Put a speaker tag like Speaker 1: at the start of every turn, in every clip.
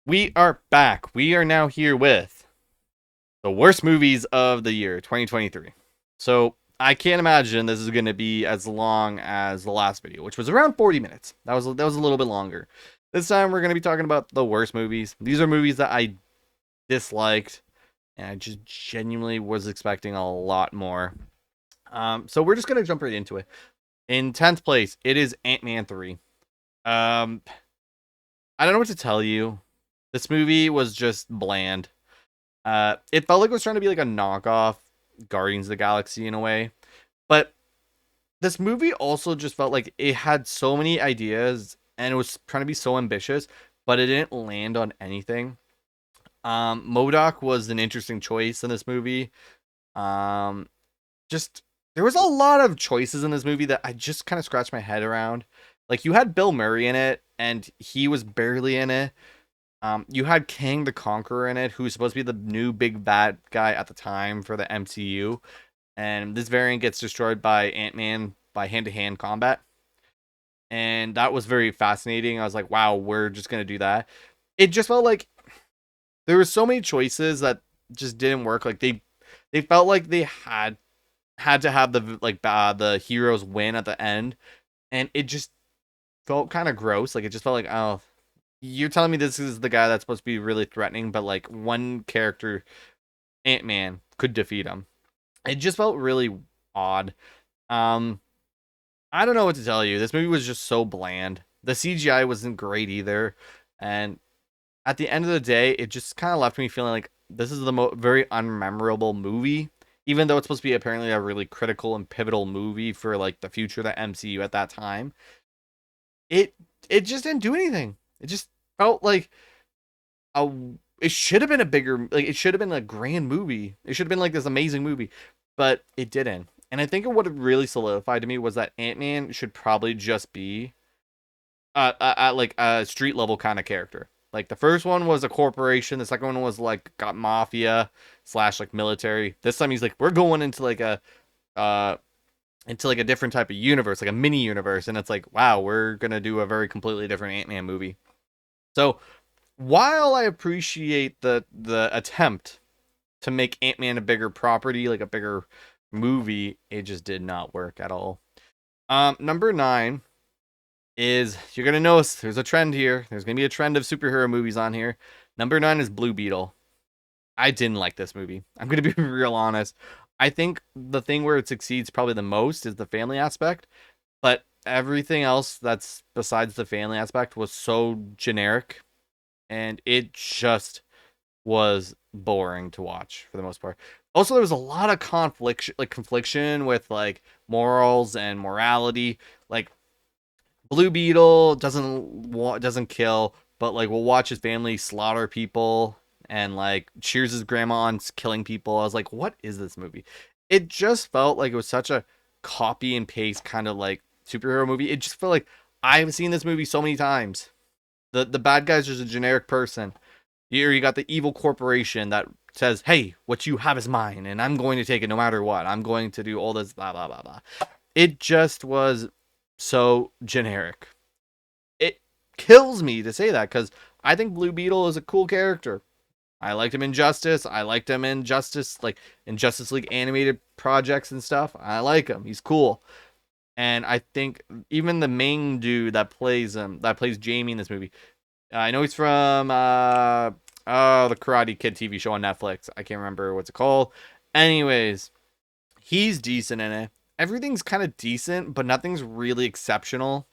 Speaker 1: We are back. We are now here with the worst movies of the year 2023. So I can't imagine this is going to be as long as the last video, which was around 40 minutes. That was a little bit longer. This time we're going to be talking about the worst movies. These are movies that I disliked, and I just genuinely was expecting a lot more. So we're just going to jump right into it. In 10th place, it is Ant-Man 3. Um, I don't know what to tell you. This movie was just bland. It felt like it was trying to be like a knockoff Guardians of the Galaxy in a way, but this movie also just felt like it had so many ideas and it was trying to be so ambitious, but it didn't land on anything. Modoc was an interesting choice in this movie. Um, just there was a lot of choices in this movie that I just kind of scratched my head around. Like you had Bill Murray in it, and he was barely in it. You had Kang the Conqueror in it, who's supposed to be the new big bad guy at the time for the MCU, and this variant gets destroyed by Ant-Man by hand-to-hand combat, and that was very fascinating. I was like, wow, we're just gonna do that. It just felt like there were so many choices that just didn't work. Like they felt like they had to have the heroes win at the end, and it just felt kind of gross. Like it just felt like, oh, you're telling me this is the guy that's supposed to be really threatening, but like one character, Ant-Man, could defeat him. It just felt really odd. Um, I don't know what to tell you. This movie was just so bland. The CGI wasn't great either, and at the end of the day, it just kind of left me feeling like this is the very unmemorable movie. Even though it's supposed to be apparently a really critical and pivotal movie for like the future of the MCU at that time, it it just didn't do anything. It just felt like a it should have been a bigger, like it should have been a grand movie. It should have been like this amazing movie, but it didn't. And I think what it really solidified to me was that Ant-Man should probably just be like a street level kind of character. Like the first one was a corporation, the second one was like got mafia slash like military. This time he's like, we're going uh into like a different type of universe, like a mini universe, and it's like, wow, we're gonna do a very completely different Ant-Man movie. So while I appreciate the attempt to make Ant-Man a bigger property, like a bigger movie, it just did not work at all. Number 9 is, you're gonna notice there's a trend here. There's gonna be a trend of superhero movies on here. Number 9 is Blue Beetle. I didn't like this movie. I'm gonna be real honest. I think the thing where it succeeds probably the most is the family aspect, but everything else that's besides the family aspect was so generic, and it just was boring to watch for the most part. Also, there was a lot of confliction with like morals and morality. Like Blue Beetle doesn't kill, but like will watch his family slaughter people and like cheers his grandma on killing people. I was like, what is this movie? It just felt like it was such a copy and paste kind of like superhero movie. It just felt like I've seen this movie so many times. The bad guy's just a generic person. Here you got the evil corporation that says, "Hey, what you have is mine, and I'm going to take it no matter what. I'm going to do all this blah blah blah blah." It just was so generic. It kills me to say that because I think Blue Beetle is a cool character. I liked him in Justice. I liked him in Justice, like in Justice League animated projects and stuff. I like him. He's cool. And I think even the main dude that plays Jamie in this movie, I know he's from the Karate Kid TV show on Netflix. I can't remember what's it called. Anyways, he's decent in it. Everything's kind of decent, but nothing's really exceptional.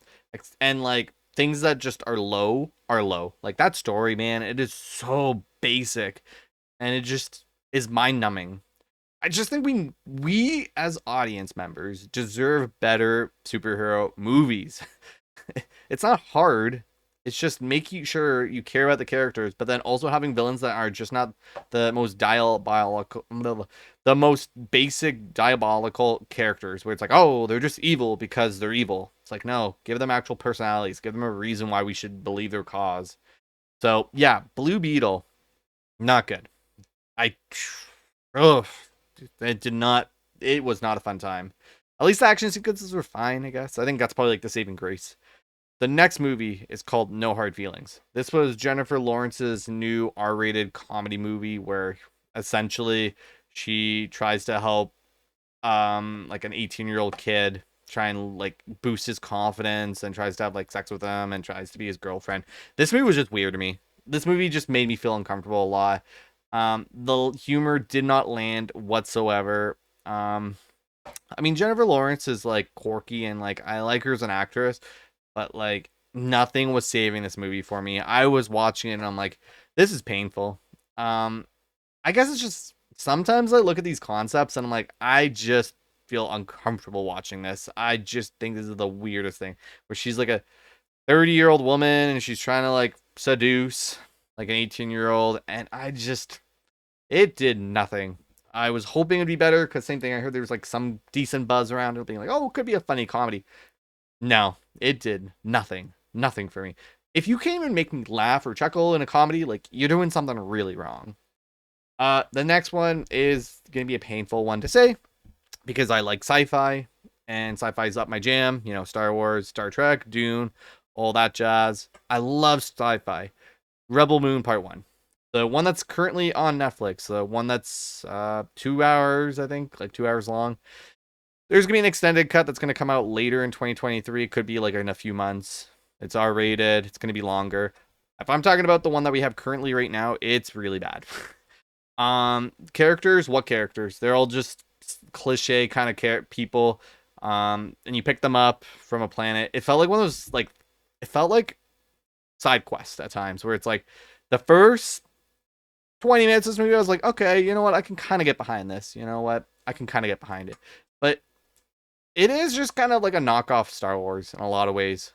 Speaker 1: And like things that just are low are low. Like that story, man, it is so basic, and it just is mind numbing. I just think we as audience members deserve better superhero movies. It's not hard. It's just making sure you care about the characters, but then also having villains that are just not the most diabolical, the most basic diabolical characters. Where it's like, oh, they're just evil because they're evil. It's like, no, give them actual personalities. Give them a reason why we should believe their cause. So yeah, Blue Beetle, not good. I, ugh, it did not. It was not a fun time. At least the action sequences were fine, I guess. I think that's probably like the saving grace. The next movie is called No Hard Feelings. This was Jennifer Lawrence's new R-rated comedy movie where essentially she tries to help like an 18-year-old kid try and like boost his confidence and tries to have like sex with him and tries to be his girlfriend. This movie was just weird to me. This movie just made me feel uncomfortable a lot. The humor did not land whatsoever. I mean, Jennifer Lawrence is like quirky and like I like her as an actress, but like nothing was saving this movie for me. I was watching it and I'm like, this is painful. Um, I guess it's just sometimes I look at these concepts and I'm like, I just feel uncomfortable watching this. I just think this is the weirdest thing where she's like a 30-year-old woman and she's trying to like seduce like an 18-year-old, and it did nothing. I was hoping it'd be better because same thing. I heard there was like some decent buzz around it, being like, "Oh, it could be a funny comedy." No, it did nothing. Nothing for me. If you can't even make me laugh or chuckle in a comedy, like you're doing something really wrong. The next one is gonna be a painful one to say because I like sci-fi and sci-fi's up my jam. You know, Star Wars, Star Trek, Dune, all that jazz. I love sci-fi. Rebel Moon Part One, the one that's currently on Netflix, the one that's 2 hours, I think, like 2 hours long. There's gonna be an extended cut that's gonna come out later in 2023. It could be like in a few months. It's R rated. It's gonna be longer. If I'm talking about the one that we have currently right now, it's really bad. Characters, what characters? They're all just cliche kind of people. And you pick them up from a planet. It felt like one of those like, it felt like side quests at times where it's like the first 20 minutes of this movie, I was like, okay, you know what? I can kind of get behind this. You know what? I can kind of get behind it. But it is just kind of like a knockoff Star Wars in a lot of ways.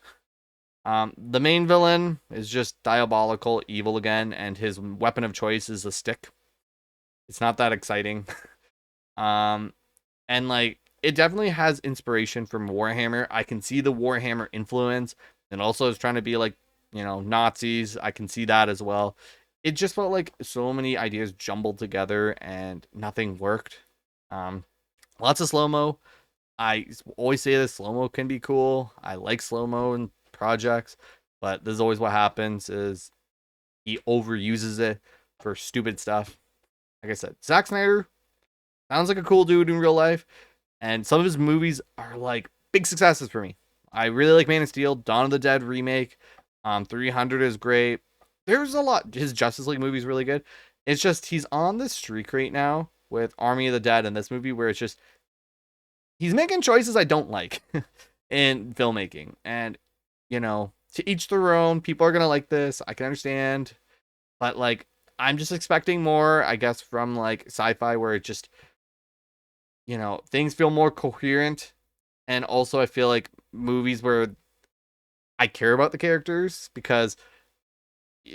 Speaker 1: The main villain is just diabolical, evil again, and his weapon of choice is a stick. It's not that exciting. um, and like it definitely has inspiration from Warhammer. I can see the Warhammer influence, and also is trying to be like, you know, Nazis. I can see that as well. It just felt like so many ideas jumbled together and nothing worked. Um, Lots of slow mo. I always say this, slow mo can be cool. I like slow mo in projects, but this is always what happens is he overuses it for stupid stuff. Like I said, Zack Snyder sounds like a cool dude in real life, and some of his movies are like big successes for me. I really like Man of Steel, Dawn of the Dead remake. 300 is great. There's a lot. His Justice League movie is really good. It's just he's on this streak right now with Army of the Dead and this movie where it's just he's making choices I don't like in filmmaking. And, you know, to each their own. People are going to like this. I can understand. But, like, I'm just expecting more, I guess, from, like, sci fi where it just, you know, things feel more coherent. And also, I feel like movies where I care about the characters because,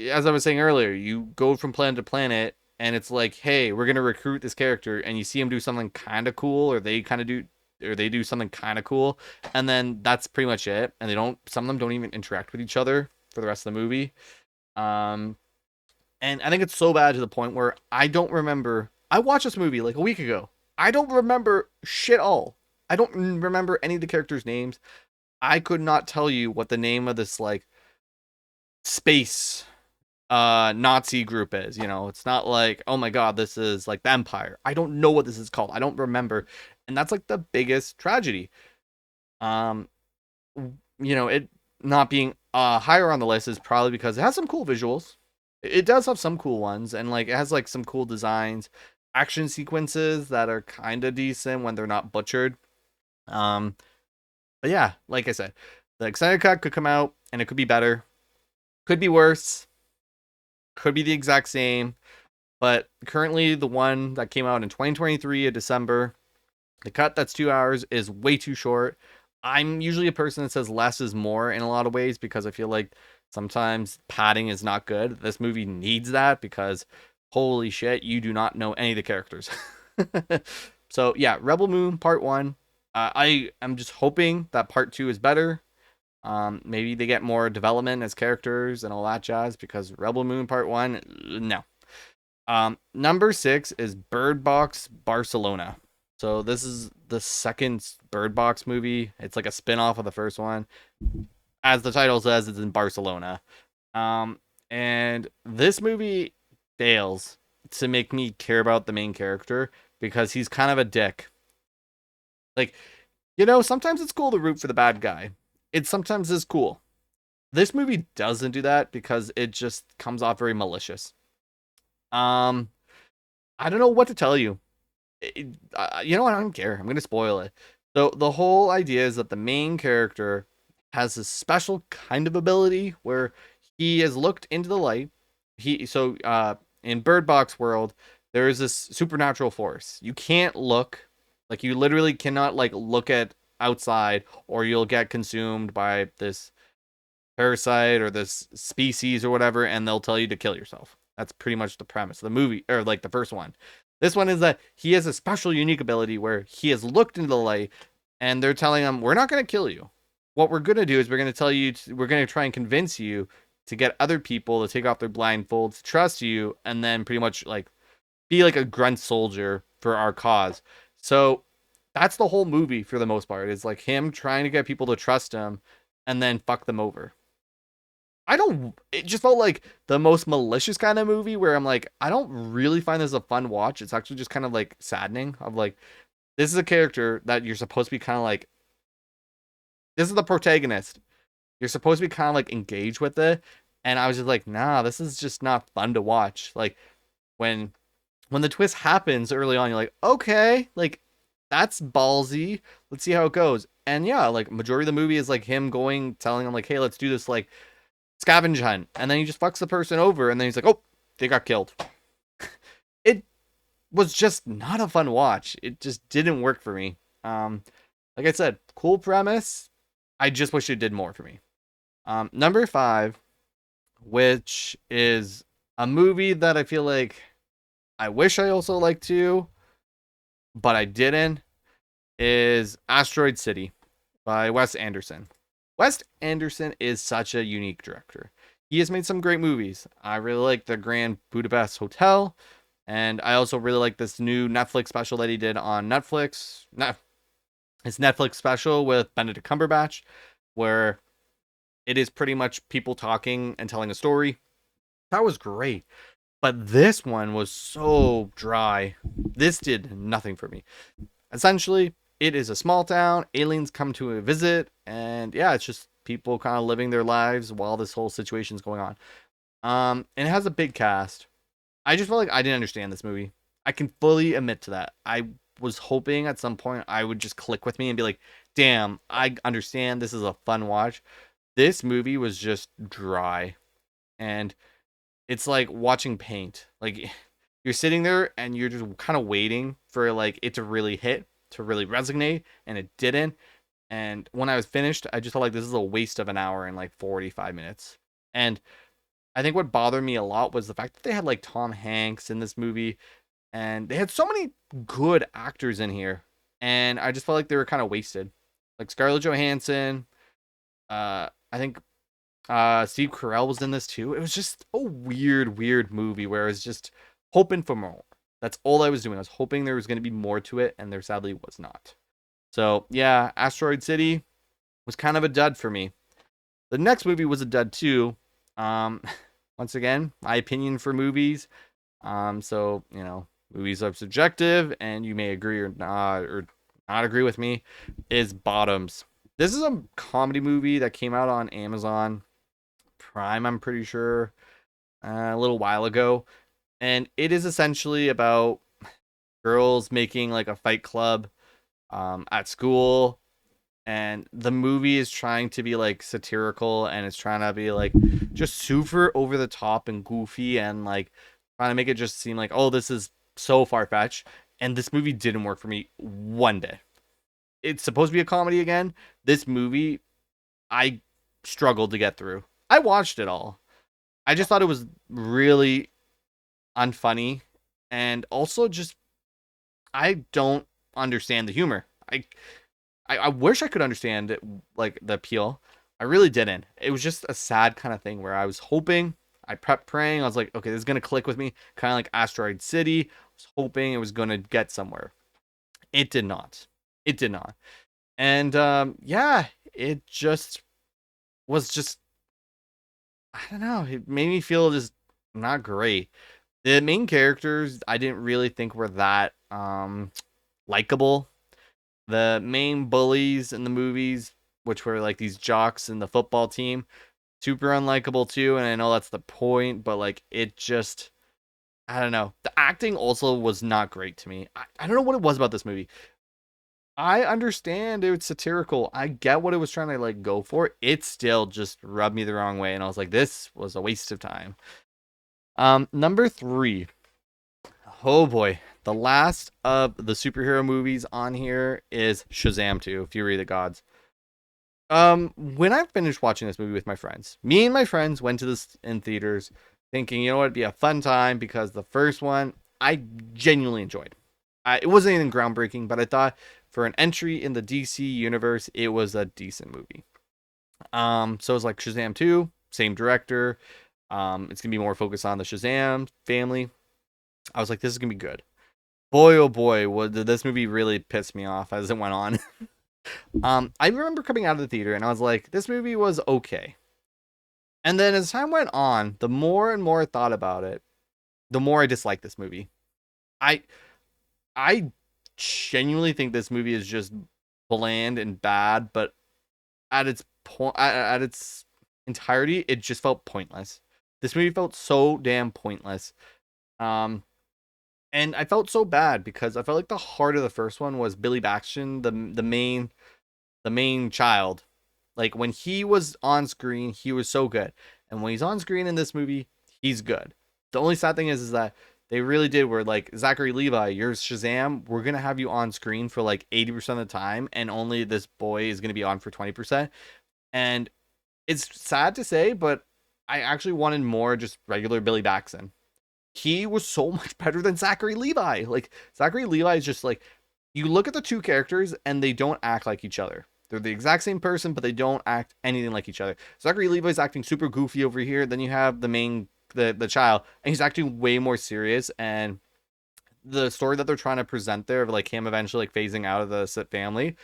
Speaker 1: as I was saying earlier, you go from planet to planet and it's like, hey, we're going to recruit this character, and you see him do something kind of cool, or they do something kind of cool, and then that's pretty much it. And some of them don't even interact with each other for the rest of the movie. Um, and I think it's so bad to the point where I don't remember. I watched this movie like a week ago. I don't remember shit all. I don't remember any of the characters' names. I could not tell you what the name of this like space Nazi group is. You know, it's not like, oh my god, this is like the Empire. I don't know what this is called. I don't remember. And that's like the biggest tragedy. Um you know, it not being higher on the list is probably because it has some cool visuals. It does have some cool ones, and like it has like some cool designs, action sequences that are kind of decent when they're not butchered. Um but yeah, like I said, the extended cut could come out and it could be better, could be worse, could be the exact same. But currently, the one that came out in 2023 in December, the cut that's 2 hours is way too short. I'm usually a person that says less is more in a lot of ways because I feel like sometimes padding is not good. This movie needs that because holy shit, you do not know any of the characters. So yeah, Rebel Moon Part One. I am just hoping that Part Two is better. Maybe they get more development as characters and all that jazz because Rebel Moon Part One, no. Number 6 is Bird Box Barcelona. So this is the second Bird Box movie. It's like a spin-off of the first one. as the title says, it's in Barcelona. Um, and this movie fails to make me care about the main character because he's kind of a dick. Like, sometimes it's cool to root for the bad guy. It sometimes is cool. This movie doesn't do that because it just comes off very malicious. Um, I don't know what to tell you. You know what? I don't care. I'm gonna spoil it. So the whole idea is that the main character has a special kind of ability where he has looked into the light. In Bird Box world, there is this supernatural force. You can't look, like you literally cannot like look at outside, or you'll get consumed by this parasite or this species or whatever, and they'll tell you to kill yourself. That's pretty much the premise of the movie, or like the first one. This one is that he has a special, unique ability where he has looked into the light, and they're telling him, "We're not going to kill you. What we're going to do is we're going to tell you, we're going to try and convince you to get other people to take off their blindfolds, trust you, and then pretty much like be like a grunt soldier for our cause." So that's the whole movie for the most part. It's like him trying to get people to trust him and then fuck them over. It just felt like the most malicious kind of movie where I'm like, I don't really find this a fun watch. It's actually just kind of like saddening of like, this is a character that you're supposed to be kind of like, this is the protagonist. You're supposed to be kind of like engaged with it. And I was just like, nah, this is just not fun to watch. Like when, when the twist happens early on, you're like, okay, like that's ballsy. Let's see how it goes. And yeah, like majority of the movie is like him going, telling him like, hey, let's do this like scavenge hunt, and then he just fucks the person over, and then he's like, oh, they got killed. It was just not a fun watch. It just didn't work for me. Like I said, cool premise. I just wish it did more for me. Number 5, which is a movie that I feel like I wish I also liked to, but I didn't, is Asteroid City by Wes Anderson. Wes Anderson is such a unique director. He has made some great movies. I really like The Grand Budapest Hotel, and I also really like this new Netflix special that he did on Netflix. His Netflix special with Benedict Cumberbatch, where it is pretty much people talking and telling a story. That was great. But this one was so dry. This did nothing for me. Essentially, it is a small town. Aliens come to a visit, and yeah, it's just people kind of living their lives while this whole situation's going on. And it has a big cast. I just felt like I didn't understand this movie. I can fully admit to that. I was hoping at some point I would just click with me and be like, "Damn, I understand. This is a fun watch." This movie was just dry, and it's like watching paint. Like you're sitting there and you're just kind of waiting for like it to really hit, to really resonate, and it didn't. And when I was finished, I just felt like this is a waste of an hour and like 45 minutes. And I think what bothered me a lot was the fact that they had like Tom Hanks in this movie, and they had so many good actors in here, and I just felt like they were kind of wasted. Like Scarlett Johansson, I think Steve Carell was in this too. It was just a weird movie where I was just hoping for more. That's all I was doing. I was hoping there was going to be more to it, and there sadly was not. So yeah, Asteroid City was kind of a dud for me. The next movie was a dud too. Um, once again, my opinion for movies. So movies are subjective, and you may agree or not agree with me. Is Bottoms. This is a comedy movie that came out on Amazon Prime, I'm pretty sure, a little while ago, and it is essentially about girls making like a fight club at school, and the movie is trying to be like satirical, and it's trying to be like just super over the top and goofy, and like trying to make it just seem like, oh, this is so far-fetched. And this movie didn't work for me one day. It's supposed to be a comedy again. This movie, I struggled to get through. I watched it all. I just thought it was really unfunny, and also just I don't understand the humor. I wish I could understand it, like the appeal. I really didn't. It was just a sad kind of thing where I was hoping, I prepped praying. I was like, okay, this is gonna click with me, kind of like Asteroid City. I was hoping it was gonna get somewhere. It did not. It did not. And yeah, it just was just, I don't know, it made me feel just not great. The main characters I didn't really think were that likable. The main bullies in the movies, which were like these jocks in the football team, super unlikable too. And I know that's the point, but like it just, I don't know. The acting also was not great to me. I don't know what it was about this movie. I understand it was satirical. I get what it was trying to like go for. It still just rubbed me the wrong way, and I was like, this was a waste of time. Number three. Oh boy. The last of the superhero movies on here is Shazam 2, Fury of the Gods. When I finished watching this movie with my friends, me and my friends went to this in theaters thinking, you know what, it'd be a fun time because the first one I genuinely enjoyed. It wasn't anything groundbreaking, but I thought for an entry in the DC universe, it was a decent movie. So it's like Shazam 2, same director. It's gonna be more focused on the Shazam family. I was like, this is gonna be good. Boy, oh boy, did this movie really piss me off as it went on. I remember coming out of the theater and I was like, this movie was okay. And then as time went on, the more and more I thought about it, the more I disliked this movie. I I genuinely think this movie is just bland and bad, but at its point, at its entirety, it just felt pointless. This movie felt so damn pointless. Um, and I felt so bad because I felt like the heart of the first one was Billy Baxton, the main child. Like when he was on screen, he was so good, and when he's on screen in this movie, he's good. The only sad thing is that they really did where like Zachary Levi, you're Shazam. We're gonna have you on screen for like 80% of the time, and only this boy is gonna be on for 20%. And it's sad to say, but I actually wanted more just regular Billy Baxton. He was so much better than Zachary Levi. Like Zachary Levi is just like, you look at the two characters and they don't act like each other. They're the exact same person, but they don't act anything like each other. Zachary Levi's acting super goofy over here. Then you have the child, and he's acting way more serious. And the story that they're trying to present there of like him eventually like phasing out of the family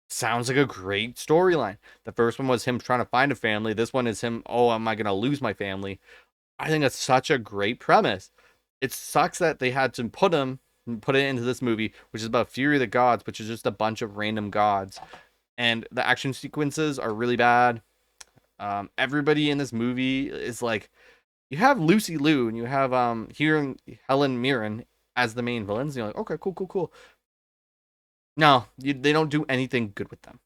Speaker 1: sounds like a great storyline. The first one was him trying to find a family. This one is him, oh, am I gonna lose my family? I think that's such a great premise. It sucks that they had to put it into this movie, which is about Fury of the Gods, which is just a bunch of random gods. And the action sequences are really bad. Everybody in this movie is like, you have Lucy Liu and you have here Helen Mirren as the main villains. And you're like, okay, cool, cool, cool. No, they don't do anything good with them.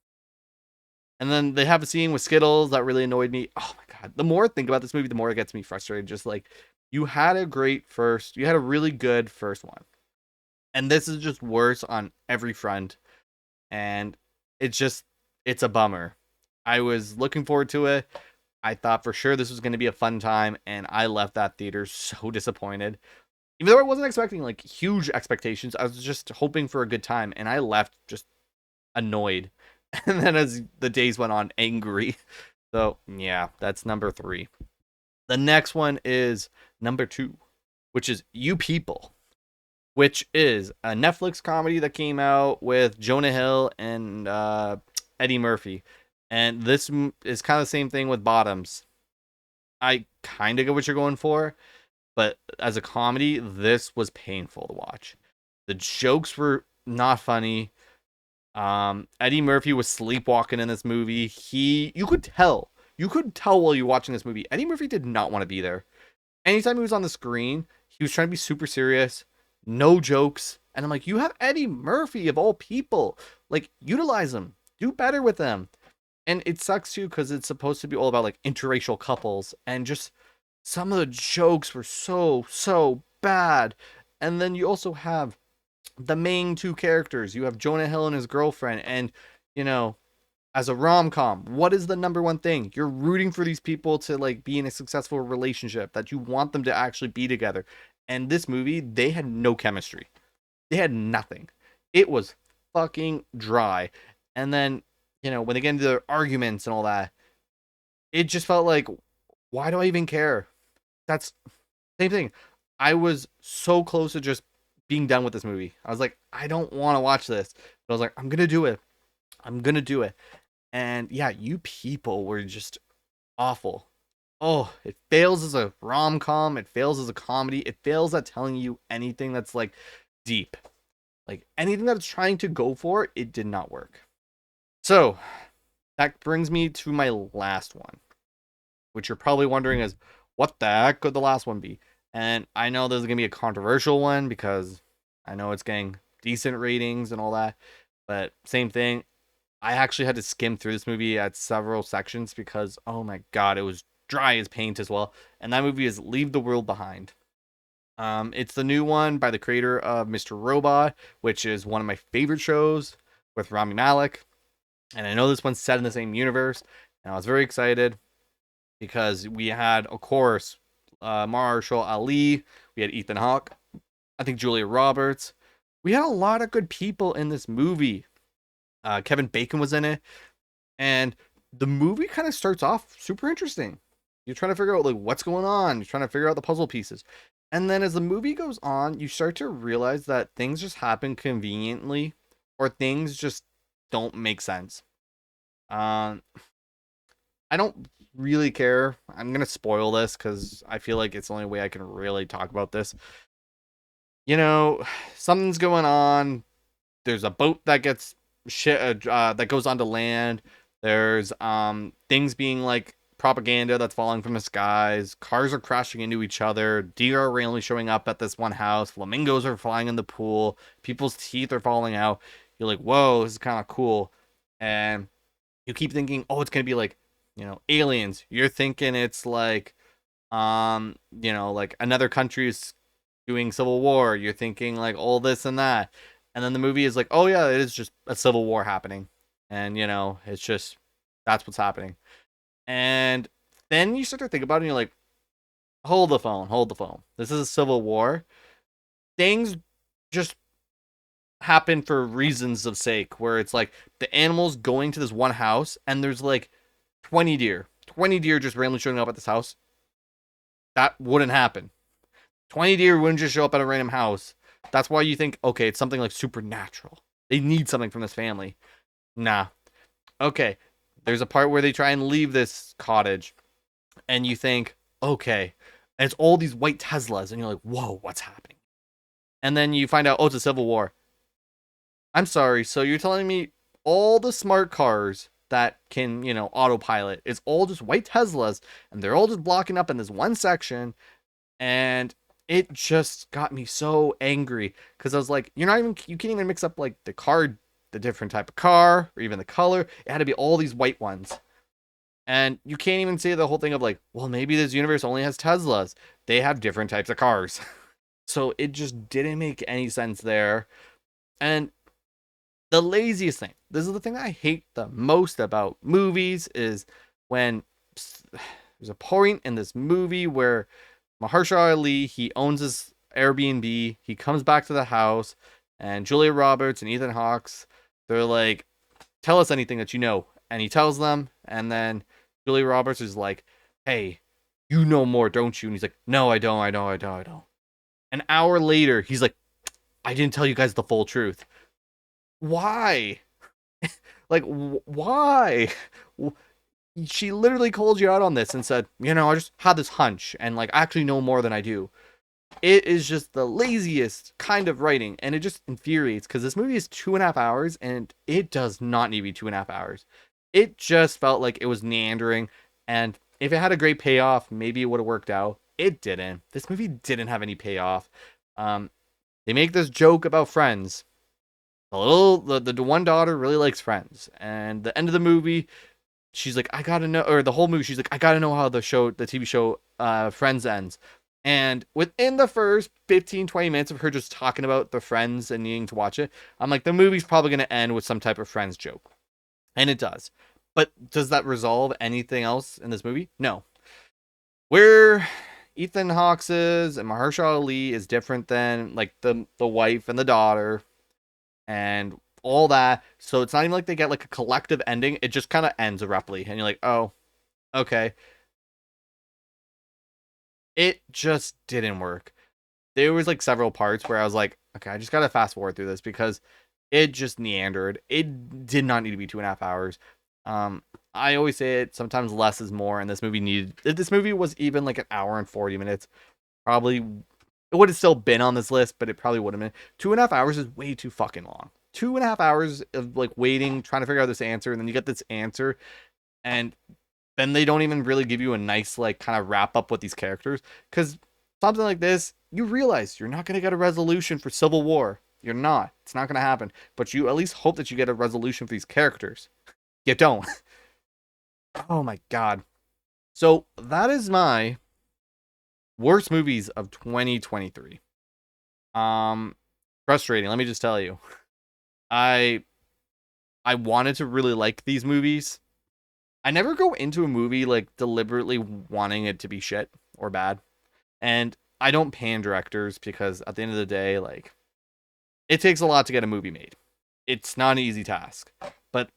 Speaker 1: And then they have a scene with Skittles that really annoyed me. Oh my god! The more I think about this movie, the more it gets me frustrated. Just like you had you had a really good first one, and this is just worse on every front. And it's just, it's a bummer. I was looking forward to it. I thought for sure this was going to be a fun time, and I left that theater so disappointed. Even though I wasn't expecting like huge expectations, I was just hoping for a good time, and I left just annoyed. And then as the days went on, angry. So yeah, that's number three. The next one is number two, which is You People, which is a Netflix comedy that came out with Jonah Hill and Eddie Murphy. And this is kind of the same thing with Bottoms. I kind of get what you're going for, but as a comedy, this was painful to watch. The jokes were not funny. Eddie Murphy was sleepwalking in this movie. You could tell while you're watching this movie, Eddie Murphy did not want to be there. Anytime he was on the screen, he was trying to be super serious, no jokes. And I'm like, you have Eddie Murphy of all people. Like, utilize him. Do better with them. And it sucks too because it's supposed to be all about like interracial couples, and just some of the jokes were so bad. And then you also have the main two characters. You have Jonah Hill and his girlfriend, and you know, as a rom-com, what is the number one thing? You're rooting for these people to like be in a successful relationship, that you want them to actually be together. And this movie, they had no chemistry. They had nothing. It was fucking dry. And then, when they get into their arguments and all that, it just felt like, why do I even care? That's same thing. I was so close to just being done with this movie. I was like, I don't want to watch this. But I was like, I'm going to do it. I'm going to do it. And yeah, you people were just awful. Oh, it fails as a rom-com, it fails as a comedy, it fails at telling you anything that's like deep. Like anything that it's trying to go for, it did not work. So that brings me to my last one, which you're probably wondering is what the heck could the last one be? And I know this is gonna be a controversial one because I know it's getting decent ratings and all that, but same thing. I actually had to skim through this movie at several sections because oh my god, it was dry as paint as well. And that movie is Leave the World Behind. It's the new one by the creator of Mr. Robot, which is one of my favorite shows with Rami Malek. And I know this one's set in the same universe, and I was very excited because we had, of course, Mahershala Ali, we had Ethan Hawke, I think Julia Roberts. We had a lot of good people in this movie. Kevin Bacon was in it, and the movie kind of starts off super interesting. You're trying to figure out like what's going on. You're trying to figure out the puzzle pieces, and then as the movie goes on, you start to realize that things just happen conveniently, or things just don't make sense. Um, I don't really care. I'm gonna spoil this because I feel like it's the only way I can really talk about this. You know, something's going on. There's a boat that gets shit that goes onto land. There's things being like propaganda that's falling from the skies. Cars are crashing into each other. Deer are randomly showing up at this one house. Flamingos are flying in the pool. People's teeth are falling out. You're like, whoa, this is kind of cool. And you keep thinking, oh, it's gonna be like, aliens. You're thinking it's like, like another country's doing civil war. You're thinking like all this and that, and then the movie is like, oh yeah, it is just a civil war happening, and it's just that's what's happening. And then you start to think about it, and you're like, hold the phone, hold the phone. This is a civil war. Things just happen for reasons of sake, where it's like the animals going to this one house, and there's like 20 deer. 20 deer just randomly showing up at this house. That wouldn't happen. 20 deer wouldn't just show up at a random house. That's why you think, okay, it's something like supernatural. They need something from this family. Nah. Okay. There's a part where they try and leave this cottage, and you think, okay. And it's all these white Teslas, and you're like, whoa, what's happening? And then you find out, oh, it's a civil war. I'm sorry. So you're telling me all the smart cars that can, autopilot, it's all just white Teslas, and they're all just blocking up in this one section, and it just got me so angry because I was like, you can't even mix up like the different type of car, or even the color. It had to be all these white ones. And you can't even say the whole thing of like, well, maybe this universe only has Teslas. They have different types of cars. So it just didn't make any sense there. And the laziest thing, this is the thing I hate the most about movies, is when there's a point in this movie where Mahershala Ali, he owns his Airbnb. He comes back to the house, and Julia Roberts and Ethan Hawke, they're like, tell us anything that you know. And he tells them, and then Julia Roberts is like, hey, you know more, don't you? And he's like, no, I don't. An hour later, he's like, I didn't tell you guys the full truth. Why? Like, why? She literally called you out on this and said, I just had this hunch, and like I actually know more than I do. It is just the laziest kind of writing, and it just infuriates because this movie is 2.5 hours, and it does not need to be 2.5 hours. It just felt like it was meandering, and if it had a great payoff, maybe it would have worked out. It didn't. This movie didn't have any payoff. They make this joke about Friends. The one daughter really likes Friends, and the end of the movie, she's like, I gotta know, or the whole movie, she's like, I gotta know how the TV show, Friends ends. And within the first 15-20 minutes of her just talking about the Friends and needing to watch it, I'm like, the movie's probably gonna end with some type of Friends joke. And it does. But does that resolve anything else in this movie? No. Where Ethan Hawke's and Mahershala Ali is different than like the wife and the daughter and all that. So it's not even like they get like a collective ending. It just kind of ends abruptly. And you're like, oh, okay. It just didn't work. There was like several parts where I was like, okay, I just gotta fast forward through this because it just meandered. It did not need to be 2.5 hours. I always say it, sometimes less is more, and this movie needed, if this movie was even like an hour and 40 minutes, probably it would have still been on this list, but it probably would have been. 2.5 hours is way too fucking long. 2.5 hours of like waiting, trying to figure out this answer, and then you get this answer, and then they don't even really give you a nice like kind of wrap up with these characters. Because something like this, you realize you're not gonna get a resolution for Civil War. You're not. It's not gonna happen. But you at least hope that you get a resolution for these characters. You don't. Oh my god. So that is my worst movies of 2023. Um, Frustrating. Let me just tell you. I I wanted to really like these movies. I never go into a movie like deliberately wanting it to be shit or bad. And I don't pan directors because at the end of the day, like it takes a lot to get a movie made. It's not an easy task. But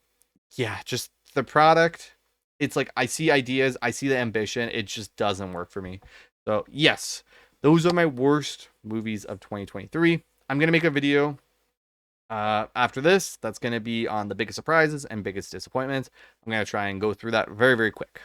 Speaker 1: yeah, just the product, it's like I see ideas, I see the ambition, it just doesn't work for me. So, yes, those are my worst movies of 2023. I'm going to make a video after this that's going to be on the biggest surprises and biggest disappointments. I'm going to try and go through that very, very quick.